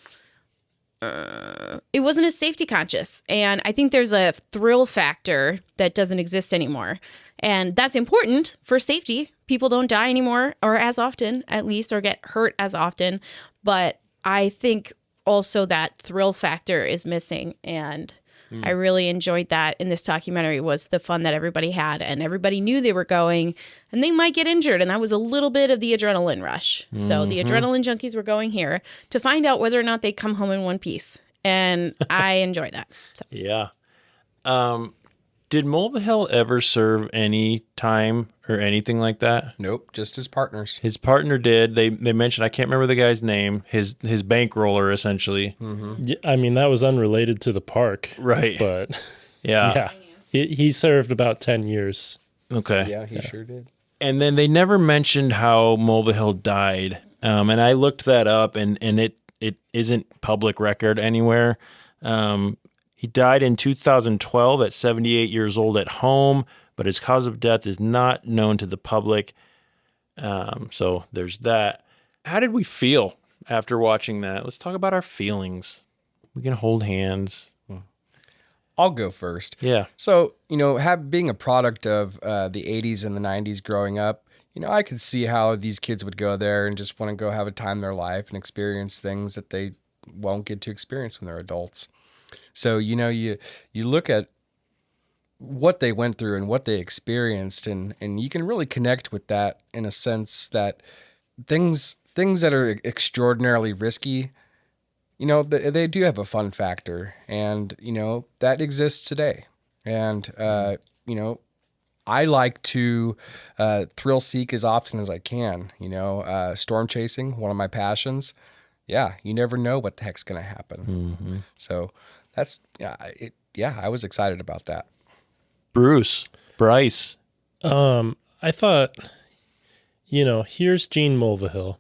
safety conscious. And I think there's a thrill factor that doesn't exist anymore. And that's important for safety. People don't die anymore, or as often, at least, or get hurt as often. But I think also that thrill factor is missing. And I really enjoyed that in this documentary, was the fun that everybody had. And everybody knew they were going and they might get injured. And that was a little bit of the adrenaline rush. So the adrenaline junkies were going here to find out whether or not they come home in one piece. And I enjoy that. So. Yeah. Did Mulvihill ever serve any time or anything like that? Nope, just his partners. His partner did. They mentioned, I can't remember the guy's name, his bankroller, essentially. Yeah, that was unrelated to the park. Right. But Yeah. He served about 10 years. Okay. Yeah, he sure did. And then they never mentioned how Mulvihill died. And I looked that up, and it isn't public record anywhere. He died in 2012 at 78 years old at home, but his cause of death is not known to the public. So there's that. How did we feel after watching that? Let's talk about our feelings. We can hold hands. I'll go first. Yeah. So, being a product of the 80s and the 90s growing up, I could see how these kids would go there and just want to go have a time in their life and experience things that they won't get to experience when they're adults. So, you look at what they went through and what they experienced, and you can really connect with that in a sense that things that are extraordinarily risky, they do have a fun factor, and, that exists today. And, I like to thrill seek as often as I can, storm chasing, one of my passions. Yeah, you never know what the heck's going to happen. Mm-hmm. So that's, I was excited about that. Brice. I thought, here's Gene Mulvihill,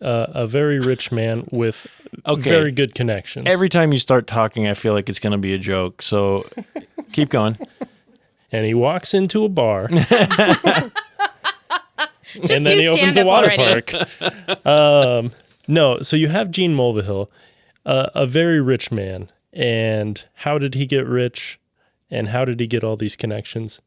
a very rich man with very good connections. Every time you start talking, I feel like it's going to be a joke. So keep going. And he walks into a bar. And Just then he opens a water already. park. No, so you have Gene Mulvihill, a very rich man. And how did he get rich? And how did he get all these connections?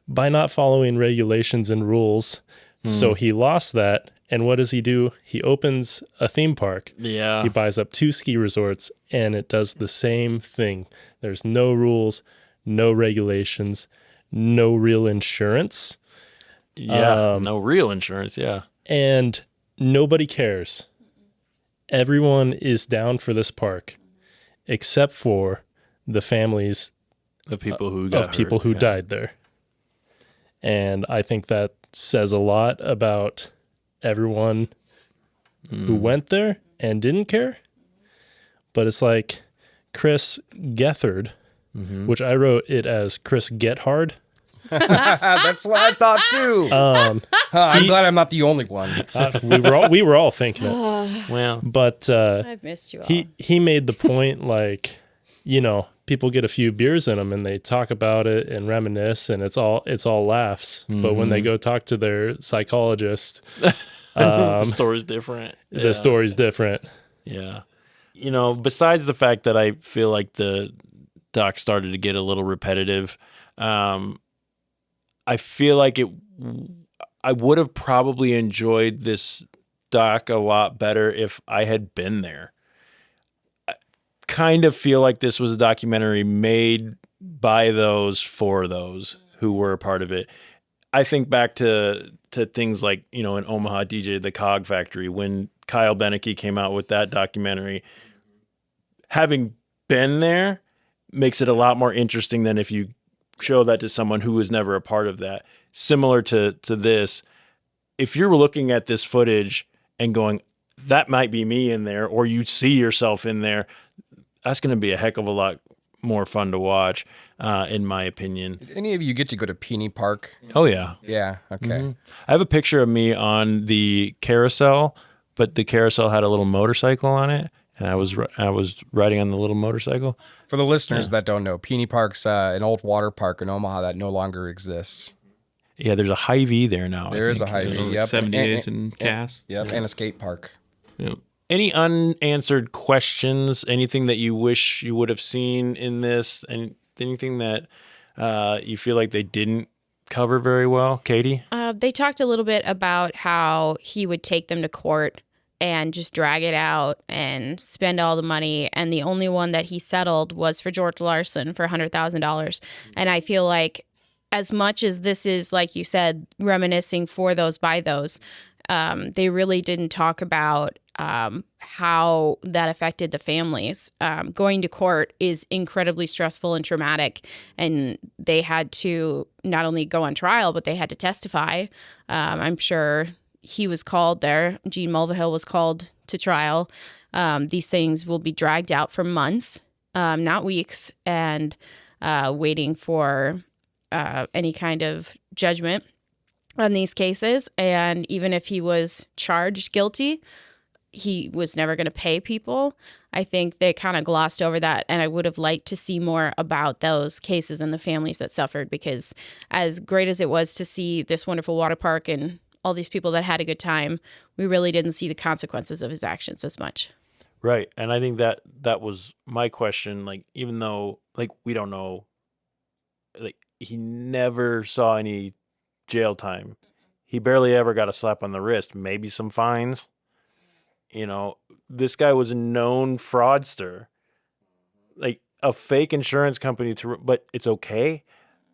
By not following regulations and rules. So he lost that. And what does he do? He opens a theme park. Yeah. He buys up 2 ski resorts, and it does the same thing. There's no rules, no regulations, no real insurance. Yeah, no real insurance, yeah. And nobody cares. Everyone is down for this park, except for the families The people who died there. And I think that says a lot about everyone who went there and didn't care. But it's like Chris Gethard, which I wrote it as Chris Gethard. That's what I thought too. I'm glad I'm not the only one. We were all thinking it. Well, But I've missed you all. he made the point, like, people get a few beers in them and they talk about it and reminisce, and it's all laughs. But when they go talk to their psychologist, the story's different. the story's different. Yeah. Besides the fact that I feel like the doc started to get a little repetitive, I feel like I would have probably enjoyed this doc a lot better if I had been there. I kind of feel like this was a documentary made by those for those who were a part of it. I think back to things like, in Omaha, DJ, The Cog Factory, when Kyle Beneke came out with that documentary. Having been there makes it a lot more interesting than if you show that to someone who was never a part of that. Similar to this, if you're looking at this footage and going, that might be me in there, or you see yourself in there, that's going to be a heck of a lot more fun to watch, in my opinion. Did any of you get to go to Peony Park? Oh, yeah. Yeah, okay. Mm-hmm. I have a picture of me on the carousel, but the carousel had a little motorcycle on it, and I was riding on the little motorcycle. For the listeners that don't know, Peony Park's an old water park in Omaha that no longer exists. Yeah, there's a Hy-Vee there now. There is a Hy-Vee, yep. 78th and Cass. Yep, and a skate park. Yep. Any unanswered questions? Anything that you wish you would have seen in this? And anything that you feel like they didn't cover very well? Katie? They talked a little bit about how he would take them to court and just drag it out and spend all the money. And the only one that he settled was for George Larson for $100,000. And I feel like as much as this is, like you said, reminiscing for those by those, they really didn't talk about how that affected the families. Going to court is incredibly stressful and traumatic, and they had to not only go on trial, but they had to testify. I'm sure he was called there. Gene Mulvihill was called to trial. These things will be dragged out for months, not weeks, and waiting for any kind of judgment on these cases. And even if he was charged guilty, he was never going to pay people. I think they kind of glossed over that, and I would have liked to see more about those cases and the families that suffered, because as great as it was to see this wonderful water park and all these people that had a good time, we really didn't see the consequences of his actions as much. Right. And I think that was my question. Like, even though, like, we don't know, like, he never saw any jail time. He barely ever got a slap on the wrist, maybe some fines. You know, this guy was a known fraudster, like a fake insurance company but it's okay.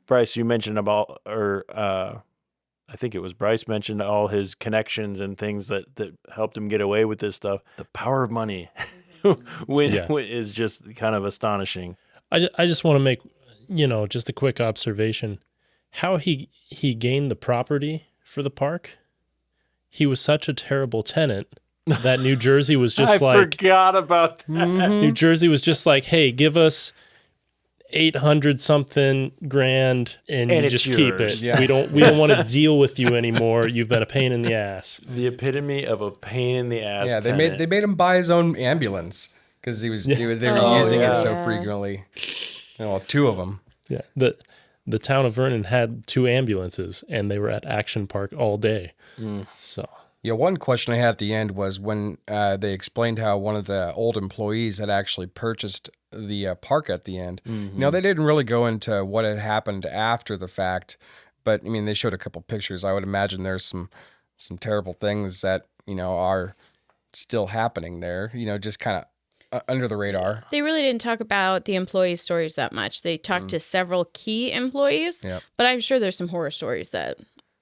Brice, you mentioned about, or I think it was Brice mentioned all his connections and things that helped him get away with this stuff. The power of money is just kind of astonishing. I just want to make, just a quick observation. How he gained the property for the park. He was such a terrible tenant that New Jersey was just I forgot about that. New Jersey was just like, hey, give us 800 something grand and you just yours. keep it. Yeah. We don't want to deal with you anymore. You've been a pain in the ass. The epitome of a pain in the ass. Yeah, they tenant. made him buy his own ambulance because they were using it so frequently. Two of them. Yeah. The town of Vernon had 2 ambulances and they were at Action Park all day. So Yeah, one question I had at the end was when they explained how one of the old employees had actually purchased the park at the end. They didn't really go into what had happened after the fact, but I mean, they showed a couple pictures. I would imagine there's some terrible things that are still happening there. Just kind of under the radar. They really didn't talk about the employee stories that much. They talked to several key employees, but I'm sure there's some horror stories that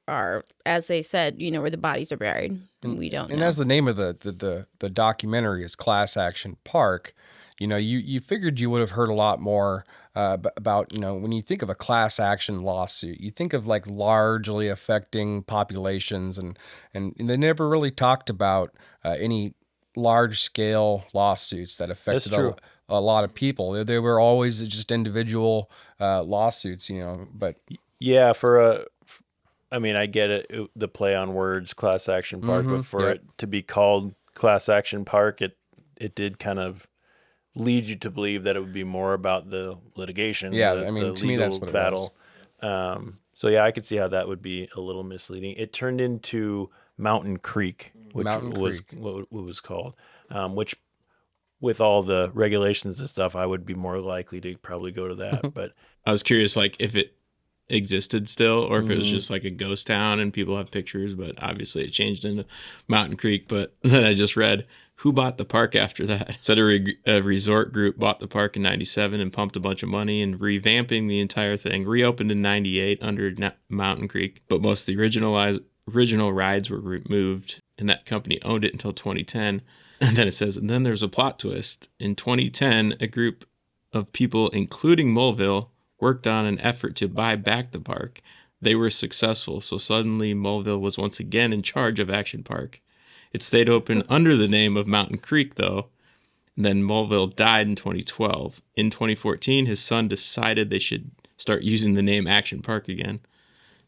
are, as they said, where the bodies are buried, and we don't know. And as the name of the documentary is Class Action Park, you figured you would have heard a lot more about, when you think of a class action lawsuit, you think of like largely affecting populations, and they never really talked about any large scale lawsuits that affected a lot of people. They were always just individual lawsuits, but yeah, I get it, the play on words, Class Action Park, but for it to be called Class Action Park, it did kind of lead you to believe that it would be more about the litigation. Yeah, the to me, that's what battle. it was. So yeah, I could see how that would be a little misleading. It turned into Mountain Creek, which was what it was called, which with all the regulations and stuff, I would be more likely to probably go to that. But I was curious, like, if it existed still or if it was just like a ghost town and people have pictures, but obviously it changed into Mountain Creek. But then I just read who bought the park after that. Said a resort group bought the park in 97 and pumped a bunch of money and revamping the entire thing. Reopened in 98 under Mountain Creek, but most of the original rides were removed, and that company owned it until 2010. And then it says, and then there's a plot twist. In 2010, a group of people, including Mulville, worked on an effort to buy back the park. They were successful, so suddenly Mulville was once again in charge of Action Park. It stayed open under the name of Mountain Creek, though. And then Mulville died in 2012. In 2014, his son decided they should start using the name Action Park again.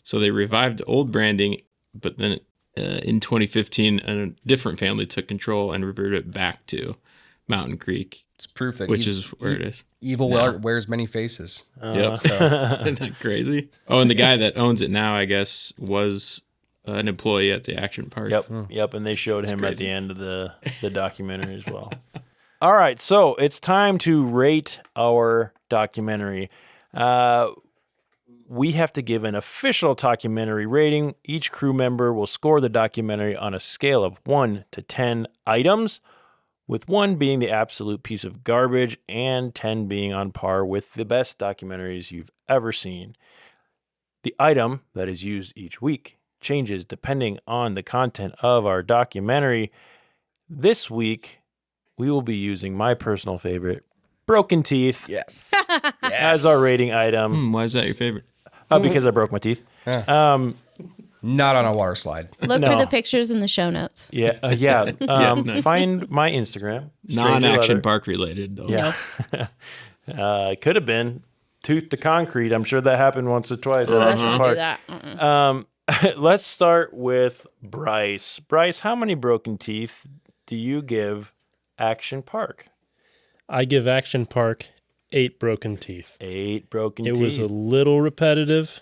So they revived the old branding, but then in 2015, a different family took control and reverted it back to Mountain Creek. It's proof that which is where it is. Evil wears many faces. Yep. So. Isn't that crazy? Oh, and the guy that owns it now, I guess, was an employee at the Action Park. Yep. And they showed him at the end of the documentary as well. All right, so it's time to rate our documentary. We have to give an official documentary rating. Each crew member will score the documentary on a scale of 1 to 10 items, with 1 being the absolute piece of garbage and 10 being on par with the best documentaries you've ever seen. The item that is used each week changes depending on the content of our documentary. This week, we will be using my personal favorite, broken teeth, Yes. as our rating item. Why is that your favorite? Because I broke my teeth. Not on a water slide. Look for the pictures in the show notes. Yeah. Nice. Find my Instagram. Non-Action Park related, though. Yeah. It could have been tooth to concrete. I'm sure that happened once or twice. Let's not do that. Let's start with Brice. Brice, how many broken teeth do you give Action Park? I give Action Park 8 broken teeth. 8 broken teeth. It was a little repetitive,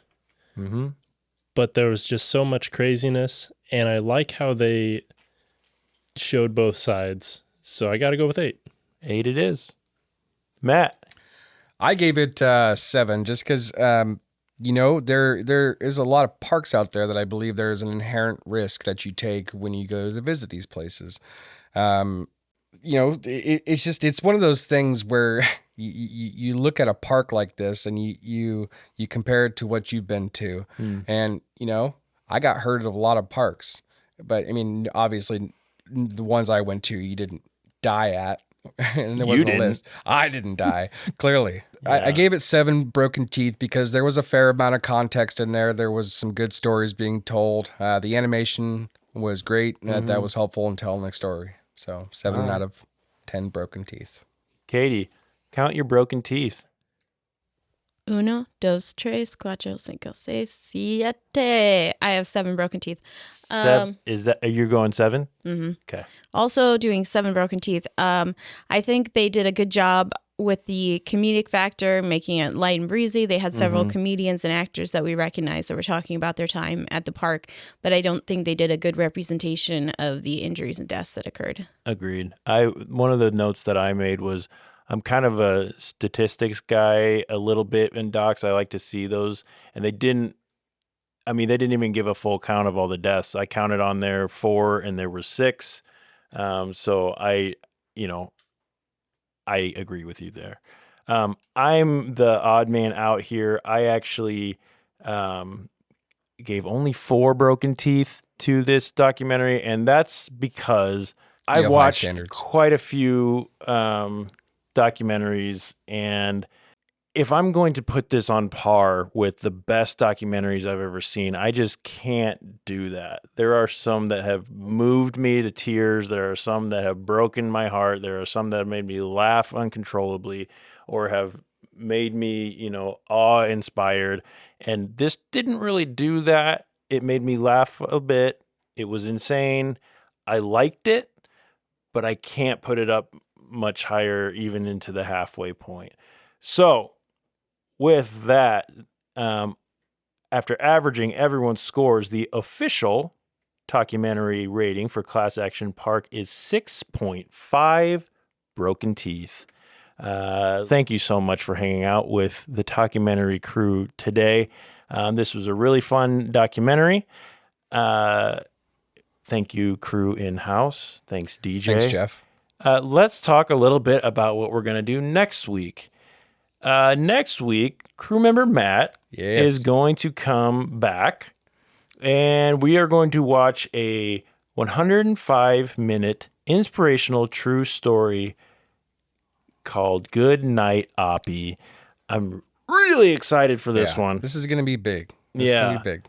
but there was just so much craziness, and I like how they showed both sides. So I got to go with 8. 8 it is. Matt. I gave it 7 just because, there is a lot of parks out there that I believe there is an inherent risk that you take when you go to visit these places. It's one of those things where you look at a park like this and you compare it to what you've been to. And, I got hurt at a lot of parks, but I mean, obviously the ones I went to, you didn't die at. And there wasn't a list. I didn't die, clearly. Yeah. I gave it 7 broken teeth because there was a fair amount of context in there. There was some good stories being told. The animation was great. That was helpful in telling the story. So 7 out of 10 broken teeth. Katie, count your broken teeth. 1, 2, 3, 4, 5, 6, 7. I have 7 broken teeth. Is that you're going 7? Mm-hmm. Okay. Also doing 7 broken teeth. I think they did a good job with the comedic factor, making it light and breezy. They had several comedians and actors that we recognize that were talking about their time at the park, but I don't think they did a good representation of the injuries and deaths that occurred. Agreed. One of the notes that I made was I'm kind of a statistics guy a little bit in docs. I like to see those, and they didn't even give a full count of all the deaths. I counted on there 4 and there were 6. So I agree with you there. I'm the odd man out here. I actually gave only 4 broken teeth to this documentary, and that's because I've watched quite a few documentaries, and if I'm going to put this on par with the best documentaries I've ever seen, I just can't do that. There are some that have moved me to tears. There are some that have broken my heart. There are some that have made me laugh uncontrollably or have made me, awe-inspired. And this didn't really do that. It made me laugh a bit. It was insane. I liked it, but I can't put it up much higher, even into the halfway point. So, with that, after averaging everyone's scores, the official documentary rating for Class Action Park is 6.5 broken teeth. Thank you so much for hanging out with the documentary crew today. This was a really fun documentary. Thank you, crew in-house. Thanks, DJ. Thanks, Jeff. Let's talk a little bit about what we're going to do next week. Next week, crew member Matt is going to come back, and we are going to watch a 105-minute inspirational true story called Good Night, Oppie. I'm really excited for this one. This is going to be big. This is going to be big.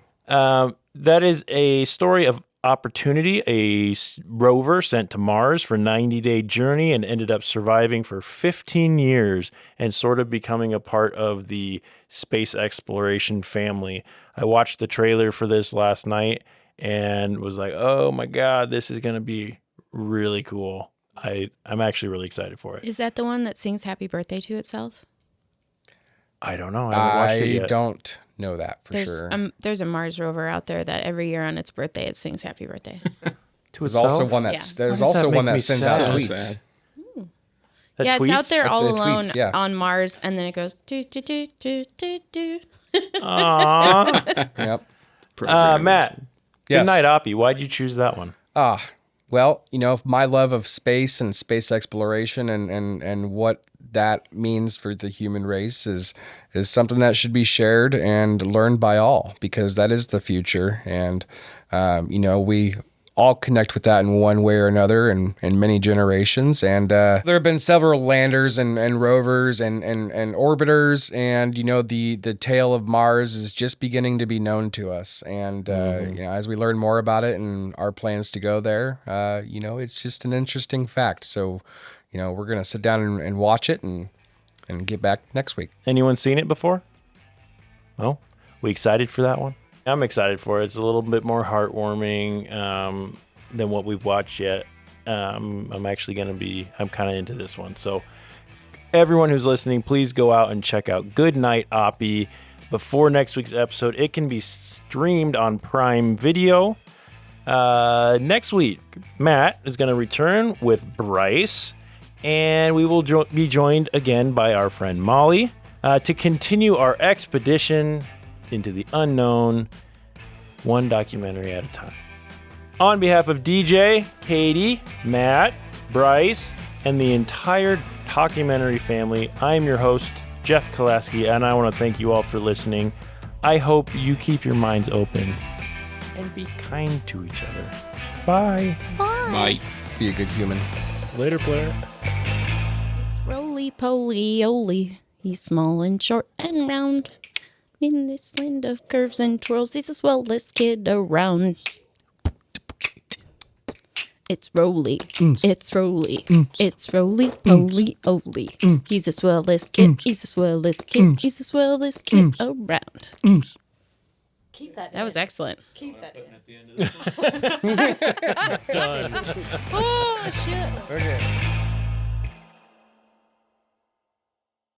That is a story of opportunity, a rover sent to Mars for a 90-day journey and ended up surviving for 15 years and sort of becoming a part of the space exploration family. I watched the trailer for this last night and was like, oh my God, this is going to be really cool. I'm actually really excited for it. Is that the one that sings happy birthday to itself? I don't know. I haven't watched it yet. I don't know that for sure. There's a Mars rover out there that every year on its birthday it sings happy birthday. There's also one that there's also one that sends out tweets. Yeah, it's out there all alone tweets, on Mars, and then it goes do do do do do do. Aww. Yep. Matt. Yes. Good Night, Oppie. Why'd you choose that one? Well, my love of space and space exploration and what that means for the human race is something that should be shared and learned by all, because that is the future. And, we all connect with that in one way or another in many generations. And there have been several landers and rovers and orbiters, and the tale of Mars is just beginning to be known to us. And as we learn more about it and our plans to go there, it's just an interesting fact. So we're gonna sit down and watch it and get back next week. Anyone seen it before? No? We excited for that one? I'm excited for it. It's a little bit more heartwarming than what we've watched yet. I'm kind of into this one. So everyone who's listening, please go out and check out Good Night, Oppie before next week's episode. It can be streamed on Prime Video. Next week, Matt is going to return with Brice, and we will be joined again by our friend Molly to continue our expedition into the unknown, one documentary at a time. On behalf of DJ, Katie, Matt, Brice, and the entire Talkumentary family, I'm your host, Jeff Kolaski, and I want to thank you all for listening. I hope you keep your minds open and be kind to each other. Bye. Bye. Be a good human. Later, Blair. It's roly-poly-oly. He's small and short and round. In this land of curves and twirls, he's the swellest kid around. It's Roly. It's Roly. It's roly-poly-oly. He's the swellest kid. He's the swellest kid. He's the swellest kid around. Keep that. That was excellent. Keep that in. Done. Oh, shit. Okay.